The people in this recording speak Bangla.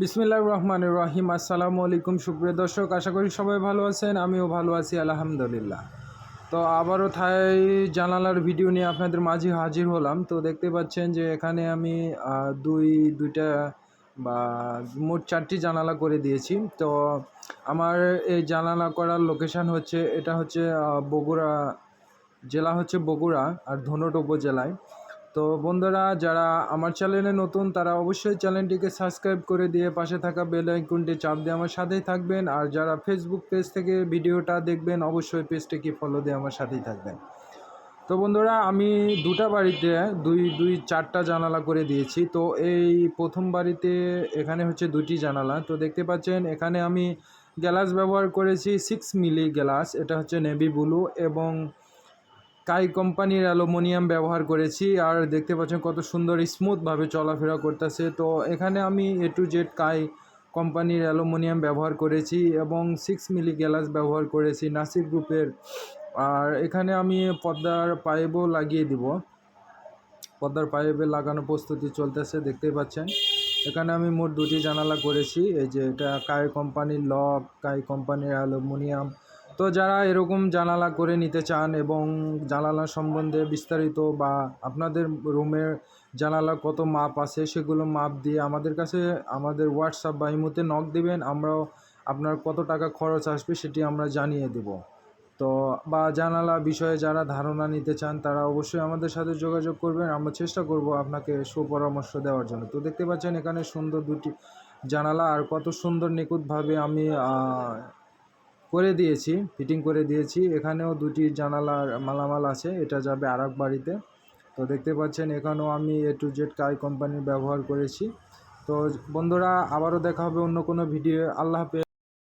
বিসমিল্লাহির রহমানির রহিম। আসসালামু আলাইকুম সুপ্রিয় দর্শক, আশা করি সবাই ভালো আছেন। আমিও ভালো আছি আলহামদুলিল্লাহ। তো আবারও থাই জানালার ভিডিও নিয়ে আপনাদের মাঝে হাজির হলাম। তো দেখতে পাচ্ছেন যে এখানে আমি দুইটা বা মোট 4টি জানালা করে দিয়েছি। তো আমার এই জানালা করার লোকেশান হচ্ছে, এটা হচ্ছে বগুড়া জেলা, হচ্ছে বগুড়া আর ধুনট উপজেলায়। তো বন্ধুরা, যারা আমার চ্যানেলে নতুন তারা অবশ্যই চ্যানেলটিকে সাবস্ক্রাইব করে দিয়ে পাশে থাকা বেল আইকনটি চাপ দিয়ে আমার সাথেই থাকবেন। আর যারা ফেসবুক পেজ থেকে ভিডিওটা দেখবেন অবশ্যই পেজটিকে ফলো দিয়ে আমার সাথেই থাকবেন। তো বন্ধুরা, আমি দুটা বাড়িতে দুই চারটা জানালা করে দিয়েছি। তো এই প্রথম বাড়িতে এখানে হচ্ছে দুটি জানালা। তো দেখতে পাচ্ছেন এখানে আমি গ্লাস ব্যবহার করেছি 6 মিলি গ্লাস, এটা হচ্ছে নেভি ব্লু, এবং কাই কোম্পানির অ্যালুমিনিয়াম ব্যবহার করেছি। আর দেখতে পাচ্ছেন কত সুন্দর স্মুথভাবে চলাফেরা করতেছে। তো এখানে আমি A to Z কাই কোম্পানির অ্যালুমিনিয়াম ব্যবহার করেছি এবং 6 মিলি গ্লাস ব্যবহার করেছি নাসির গ্রুপের। আর এখানে আমি পর্দার পাইপও লাগিয়ে দিব, পর্দার পাইপে লাগানো প্রস্তুতি চলতেছে দেখতেই পাচ্ছেন। এখানে আমি মোট দুটি জানালা করেছি, এই যে এটা কাই কোম্পানির লক, কাই কোম্পানির অ্যালুমিনিয়াম। তো যারা এরকম জানালা করে নিতে চান এবং জানালা সম্বন্ধে বিস্তারিত বা আপনাদের রুমের জানালা কত মাপ আছে সেগুলো মাপ দিয়ে আমাদের কাছে আমাদের হোয়াটসঅ্যাপ বা ইমোতে নক দিবেন, আমরাও আপনার কত টাকা খরচ আসবে সেটি আমরা জানিয়ে দেব। তো বা জানালা বিষয়ে যারা ধারণা নিতে চান তারা অবশ্যই আমাদের সাথে যোগাযোগ করবেন, আমরা চেষ্টা করব আপনাকে সুপরামর্শ দেওয়ার জন্য। তো দেখতে পাচ্ছেন এখানে সুন্দর দুটি জানালা আর কত সুন্দর নিখুঁতভাবে আমি করে দিয়েছি, ফিটিং করে দিয়েছি। এখানেও দুটি জানালার মালামাল আছে, এটা যাবে আরেক বাড়িতে। তো দেখতে পাচ্ছেন এখানেও আমি A to Z কাই কোম্পানির ব্যবহার করেছি। তো বন্ধুরা, আবারও দেখা হবে অন্য কোনো ভিডিও। আল্লাহ হাফেজ।